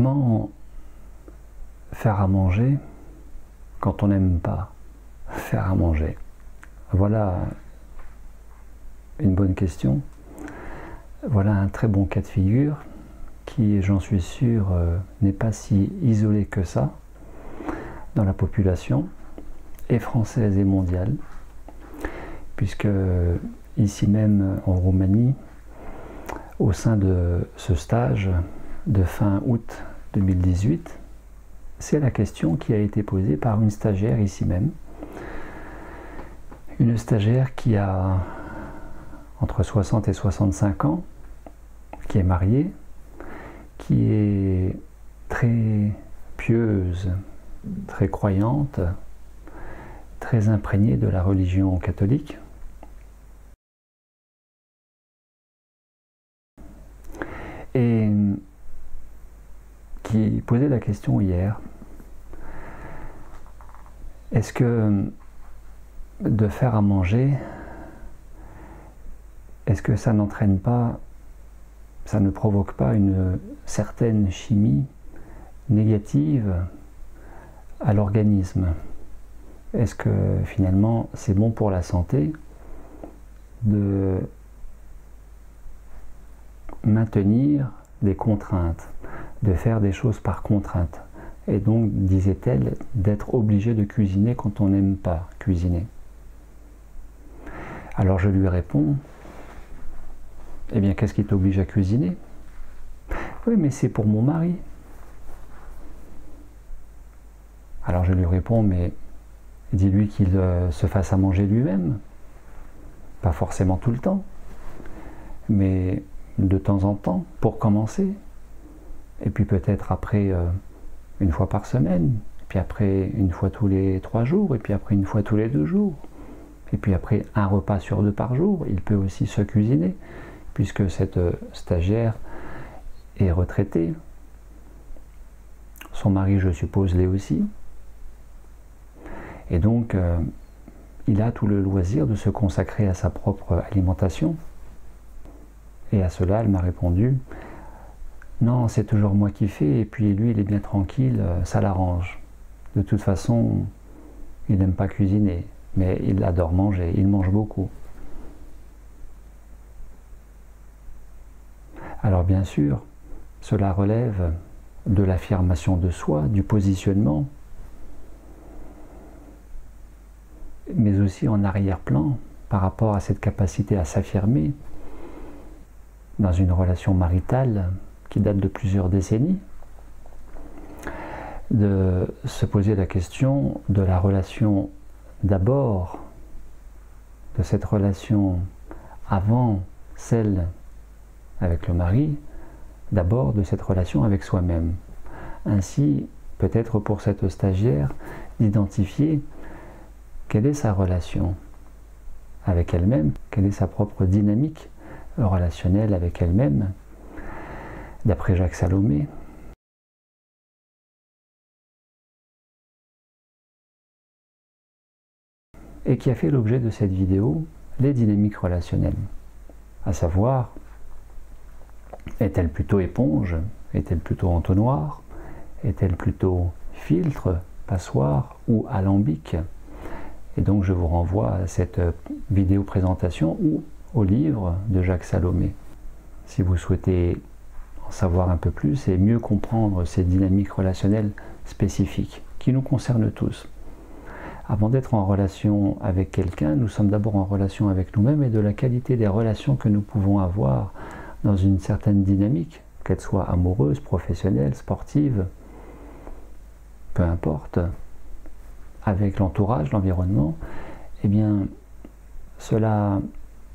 Comment faire à manger quand on n'aime pas faire à manger? Voilà une bonne question. Voilà un très bon cas de figure qui, j'en suis sûr, n'est pas si isolé que ça dans la population, et française et mondiale, puisque ici même en Roumanie, au sein de ce stage de fin août 2018, c'est la question qui a été posée par une stagiaire ici même. Une stagiaire qui a entre 60 et 65 ans, qui est mariée, qui est très pieuse, très croyante, très imprégnée de la religion catholique. Et qui posait la question hier, est-ce que de faire à manger, est-ce que ça n'entraîne pas, ça ne provoque pas une certaine chimie négative à l'organisme? Est-ce que finalement c'est bon pour la santé de maintenir des contraintes, de faire des choses par contrainte, et donc, disait-elle, d'être obligé de cuisiner quand on n'aime pas cuisiner? Alors je lui réponds, eh bien qu'est-ce qui t'oblige à cuisiner? Oui, mais c'est pour mon mari. Alors je lui réponds, mais dis-lui qu'il se fasse à manger lui-même. Pas forcément tout le temps, mais de temps en temps, pour commencer. Et puis peut-être après une fois par semaine, puis après une fois tous les 3 jours, et puis après une fois tous les 2 jours. Et puis après un repas sur 2 par jour, il peut aussi se cuisiner, puisque cette stagiaire est retraitée. Son mari, je suppose, l'est aussi. Et donc, il a tout le loisir de se consacrer à sa propre alimentation. Et à cela, elle m'a répondu, non, c'est toujours moi qui fais, et puis lui, il est bien tranquille, ça l'arrange. De toute façon, il n'aime pas cuisiner, mais il adore manger, il mange beaucoup. Alors bien sûr, cela relève de l'affirmation de soi, du positionnement, mais aussi en arrière-plan par rapport à cette capacité à s'affirmer dans une relation maritale qui date de plusieurs décennies, de se poser la question de la relation d'abord, de cette relation avant celle avec le mari, d'abord de cette relation avec soi-même. Ainsi, peut-être pour cette stagiaire, d'identifier quelle est sa relation avec elle-même, quelle est sa propre dynamique relationnelle avec elle-même, d'après Jacques Salomé. Et qui a fait l'objet de cette vidéo, les dynamiques relationnelles. À savoir, est-elle plutôt éponge? Est-elle plutôt entonnoir? Est-elle plutôt filtre, passoire ou alambic? Et donc je vous renvoie à cette vidéo présentation ou au livre de Jacques Salomé. Si vous souhaitez en savoir un peu plus et mieux comprendre ces dynamiques relationnelles spécifiques qui nous concernent tous. Avant d'être en relation avec quelqu'un, nous sommes d'abord en relation avec nous-mêmes et de la qualité des relations que nous pouvons avoir dans une certaine dynamique, qu'elle soit amoureuse, professionnelle, sportive, peu importe, avec l'entourage, l'environnement, eh bien, cela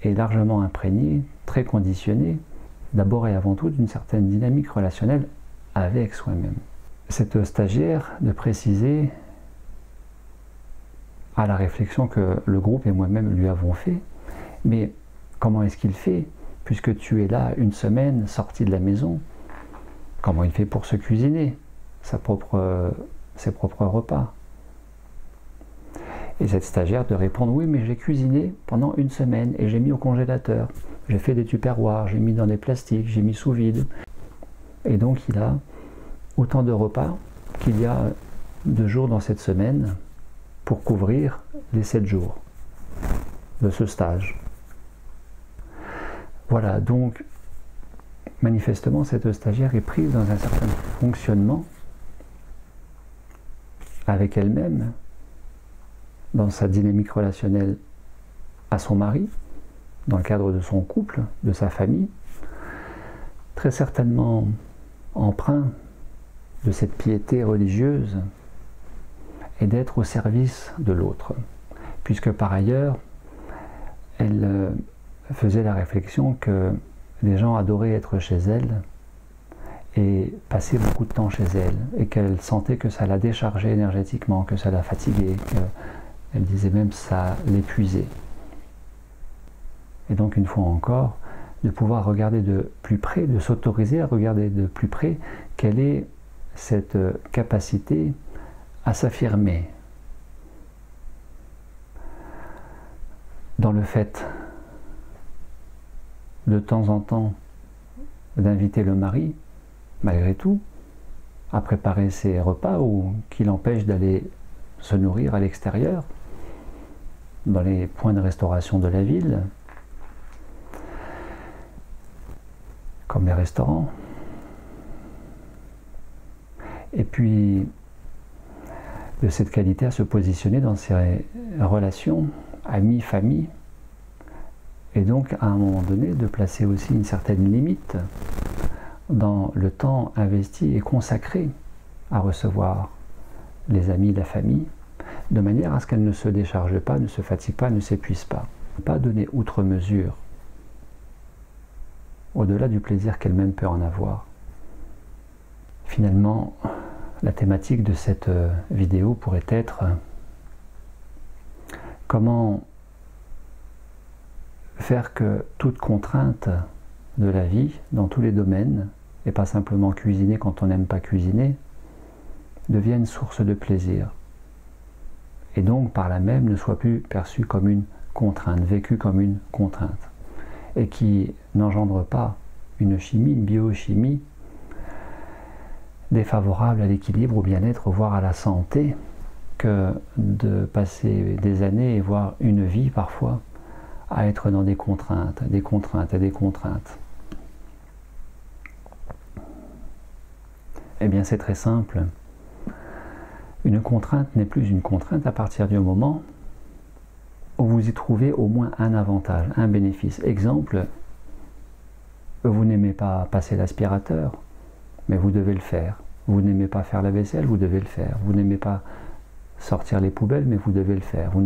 est largement imprégné, très conditionné, d'abord et avant tout d'une certaine dynamique relationnelle avec soi-même. Cette stagiaire de préciser à la réflexion que le groupe et moi-même lui avons fait, mais comment est-ce qu'il fait, puisque tu es là une semaine sorti de la maison, comment il fait pour se cuisiner ses propres repas? Et cette stagiaire de répondre, oui, mais j'ai cuisiné pendant une semaine et j'ai mis au congélateur, j'ai fait des tupperwares, j'ai mis dans des plastiques, j'ai mis sous vide. Et donc il a autant de repas qu'il y a de jours dans cette semaine pour couvrir les 7 jours de ce stage. Voilà, donc manifestement cette stagiaire est prise dans un certain fonctionnement avec elle-même, dans sa dynamique relationnelle à son mari, dans le cadre de son couple, de sa famille, très certainement empreint de cette piété religieuse et d'être au service de l'autre, puisque par ailleurs, elle faisait la réflexion que les gens adoraient être chez elle et passer beaucoup de temps chez elle, et qu'elle sentait que ça la déchargeait énergétiquement, que ça la fatiguait, qu'elle disait même ça l'épuisait. Et donc une fois encore, de pouvoir regarder de plus près, de s'autoriser à regarder de plus près quelle est cette capacité à s'affirmer dans le fait de temps en temps d'inviter le mari, malgré tout, à préparer ses repas ou qui l'empêche d'aller se nourrir à l'extérieur, dans les points de restauration de la ville, comme les restaurants. Et puis, de cette qualité à se positionner dans ses relations, amis, famille, et donc à un moment donné de placer aussi une certaine limite dans le temps investi et consacré à recevoir les amis, la famille, de manière à ce qu'elle ne se décharge pas, ne se fatigue pas, ne s'épuise pas. Pas donner outre mesure, au-delà du plaisir qu'elle-même peut en avoir. Finalement, la thématique de cette vidéo pourrait être comment faire que toute contrainte de la vie, dans tous les domaines, et pas simplement cuisiner quand on n'aime pas cuisiner, devienne source de plaisir. Et donc, par là même, ne soit plus perçue comme une contrainte, vécue comme une contrainte. Et qui n'engendre pas une chimie, une biochimie défavorable à l'équilibre, au bien-être, voire à la santé, que de passer des années, voire une vie parfois, à être dans des contraintes, des contraintes et des contraintes. Eh bien, c'est très simple. Une contrainte n'est plus une contrainte à partir du moment où vous y trouvez au moins un avantage, un bénéfice. Exemple, vous n'aimez pas passer l'aspirateur, mais vous devez le faire. Vous n'aimez pas faire la vaisselle, vous devez le faire. Vous n'aimez pas sortir les poubelles, mais vous devez le faire. Vous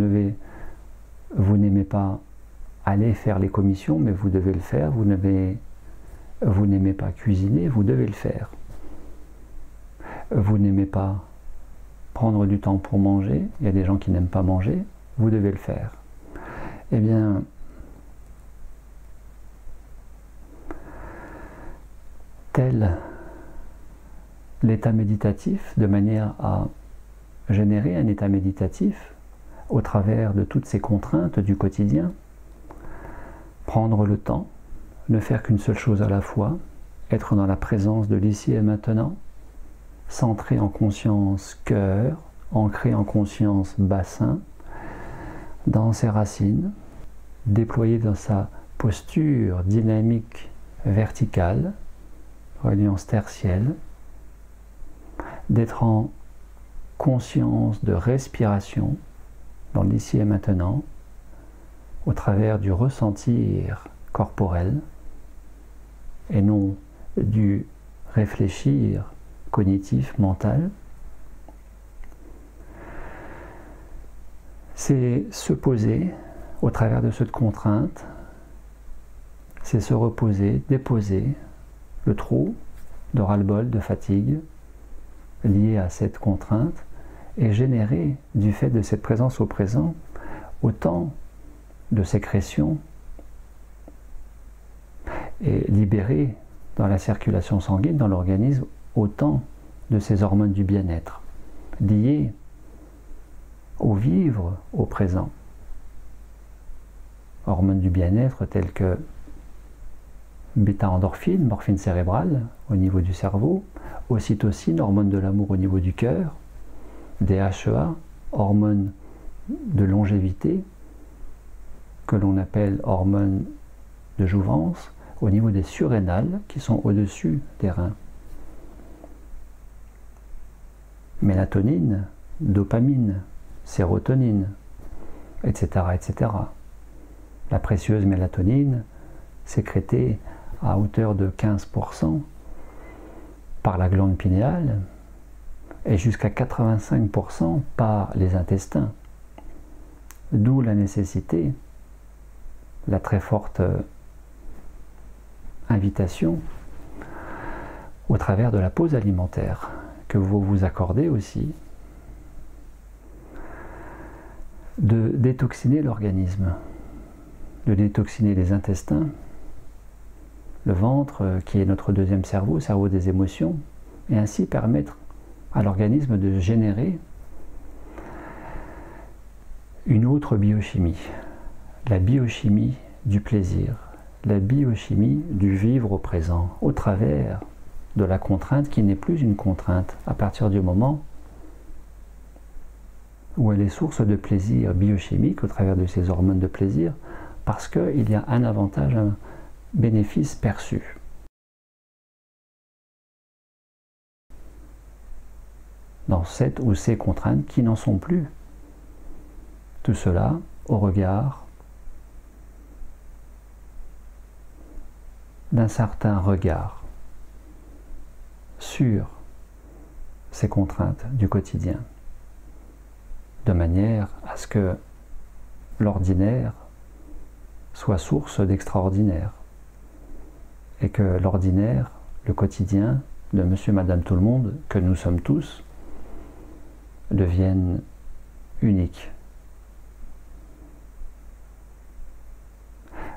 n'aimez pas aller faire les commissions, mais vous devez le faire. Vous n'aimez pas cuisiner, vous devez le faire. Vous n'aimez pas prendre du temps pour manger, il y a des gens qui n'aiment pas manger, vous devez le faire. Eh bien, tel l'état méditatif, de manière à générer un état méditatif au travers de toutes ces contraintes du quotidien, prendre le temps, ne faire qu'une seule chose à la fois, être dans la présence de l'ici et maintenant, centré en conscience cœur, ancré en conscience bassin, dans ses racines, déployé dans sa posture dynamique verticale, reliance tertielle, d'être en conscience de respiration dans l'ici et maintenant, au travers du ressentir corporel, et non du réfléchir cognitif, mental. C'est se poser au travers de cette contrainte, c'est se reposer, déposer le trop de ras-le-bol, de fatigue lié à cette contrainte et générer du fait de cette présence au présent autant de sécrétions et libérer dans la circulation sanguine, dans l'organisme, autant de ces hormones du bien-être liées au vivre au présent. Hormones du bien-être telles que bêta-endorphine, morphine cérébrale, au niveau du cerveau, ocytocine, hormone de l'amour au niveau du cœur, DHEA, hormone de longévité, que l'on appelle hormone de jouvence, au niveau des surrénales qui sont au-dessus des reins. Mélatonine, dopamine, sérotonine, etc., etc. La précieuse mélatonine, sécrétée à hauteur de 15% par la glande pinéale et jusqu'à 85% par les intestins. D'où la nécessité, la très forte invitation au travers de la pause alimentaire que vous vous accordez aussi de détoxiner l'organisme, de détoxiner les intestins, le ventre qui est notre deuxième cerveau, cerveau des émotions, et ainsi permettre à l'organisme de générer une autre biochimie, la biochimie du plaisir, la biochimie du vivre au présent, au travers de la contrainte qui n'est plus une contrainte à partir du moment où elle est source de plaisir biochimique au travers de ces hormones de plaisir, parce qu'il y a un avantage, un bénéfice perçu. Dans cette ou ces contraintes qui n'en sont plus. Tout cela au regard d'un certain regard sur ces contraintes du quotidien, de manière à ce que l'ordinaire soit source d'extraordinaire, et que l'ordinaire, le quotidien de monsieur, madame, tout le monde, que nous sommes tous, devienne unique.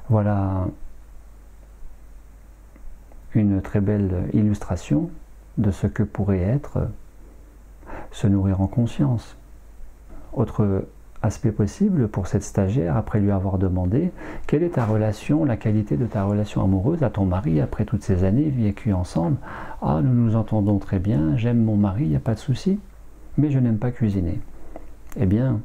Voilà une très belle illustration de ce que pourrait être se nourrir en conscience. Autre aspect possible pour cette stagiaire, après lui avoir demandé quelle est ta relation, la qualité de ta relation amoureuse à ton mari après toutes ces années vécues ensemble. Ah, nous nous entendons très bien, j'aime mon mari, il n'y a pas de souci, mais je n'aime pas cuisiner. Eh bien,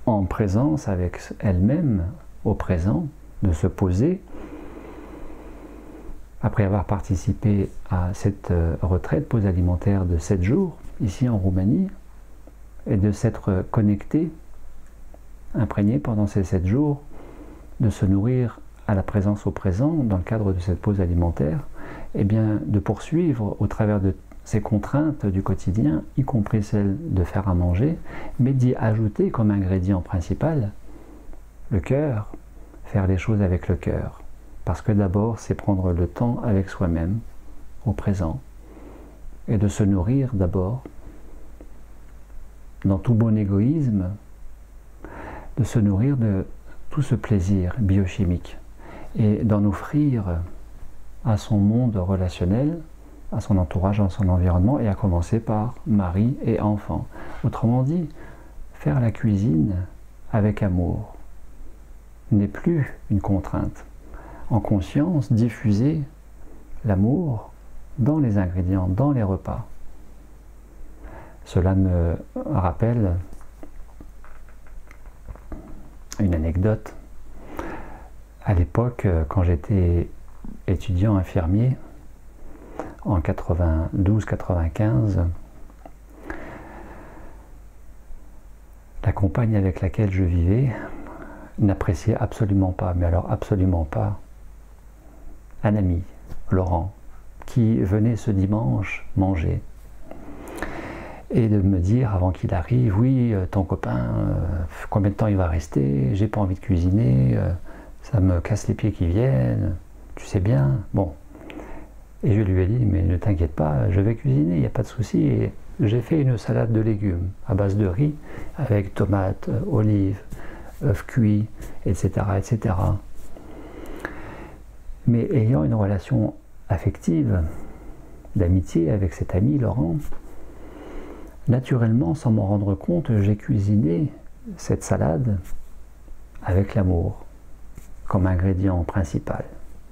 en présence avec elle-même, au présent, de se poser, après avoir participé à cette retraite pause alimentaire de 7 jours, ici en Roumanie, et de s'être connecté, imprégné pendant ces 7 jours, de se nourrir à la présence au présent, dans le cadre de cette pause alimentaire, et bien de poursuivre au travers de ces contraintes du quotidien, y compris celle de faire à manger, mais d'y ajouter comme ingrédient principal le cœur, faire les choses avec le cœur. Parce que d'abord, c'est prendre le temps avec soi-même, au présent, et de se nourrir d'abord, dans tout bon égoïsme, de se nourrir de tout ce plaisir biochimique, et d'en offrir à son monde relationnel, à son entourage, à son environnement, et à commencer par mari et enfant. Autrement dit, faire la cuisine avec amour n'est plus une contrainte. En conscience, diffuser l'amour dans les ingrédients, dans les repas. Cela me rappelle une anecdote. À l'époque, quand j'étais étudiant infirmier, en 92-95, la compagne avec laquelle je vivais n'appréciait absolument pas, mais alors absolument pas, un ami, Laurent, qui venait ce dimanche manger et de me dire avant qu'il arrive, oui, ton copain, combien de temps il va rester, j'ai pas envie de cuisiner, ça me casse les pieds qui viennent, tu sais bien, bon. Et je lui ai dit, mais ne t'inquiète pas, je vais cuisiner, il n'y a pas de souci. Et j'ai fait une salade de légumes à base de riz avec tomates, olives, œufs cuits, etc., etc. Mais ayant une relation affective, d'amitié avec cet ami Laurent, naturellement, sans m'en rendre compte, j'ai cuisiné cette salade avec l'amour comme ingrédient principal.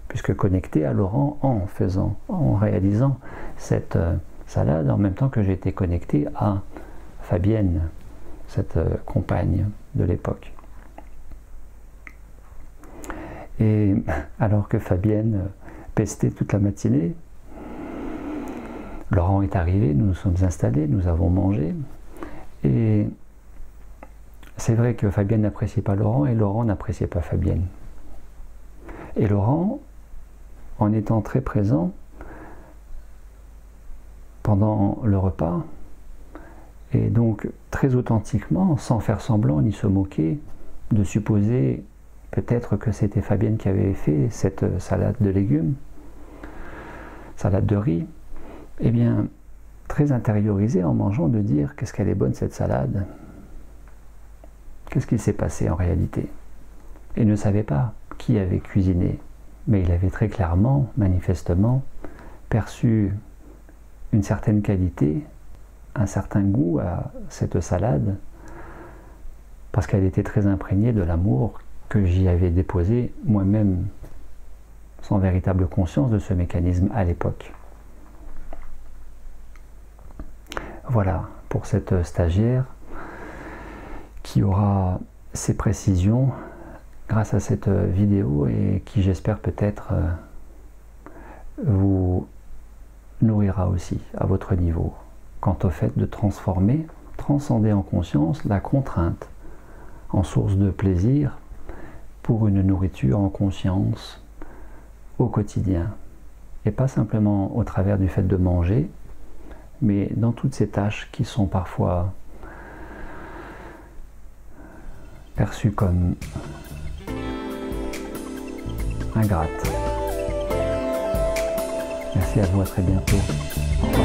puisque connecté à Laurent en réalisant cette salade, en même temps que j'étais connecté à Fabienne, cette compagne de l'époque. Et alors que Fabienne pestait toute la matinée, Laurent est arrivé, nous nous sommes installés, nous avons mangé, et c'est vrai que Fabienne n'appréciait pas Laurent et Laurent n'appréciait pas Fabienne. Et Laurent, en étant très présent pendant le repas, et donc très authentiquement, sans faire semblant ni se moquer, de supposer peut-être que c'était Fabienne qui avait fait cette salade de légumes, salade de riz, eh bien, très intériorisé en mangeant, de dire qu'est-ce qu'elle est bonne cette salade, qu'est-ce qui s'est passé en réalité. Il ne savait pas qui avait cuisiné, mais il avait très clairement, manifestement, perçu une certaine qualité, un certain goût à cette salade, parce qu'elle était très imprégnée de l'amour que j'y avais déposé moi-même, sans véritable conscience de ce mécanisme à l'époque. Voilà pour cette stagiaire qui aura ses précisions grâce à cette vidéo et qui, j'espère, peut-être vous nourrira aussi à votre niveau quant au fait de transcender en conscience la contrainte en source de plaisir pour une nourriture en conscience au quotidien, et pas simplement au travers du fait de manger, mais dans toutes ces tâches qui sont parfois perçues comme ingrates. Merci à vous, à très bientôt. Au revoir.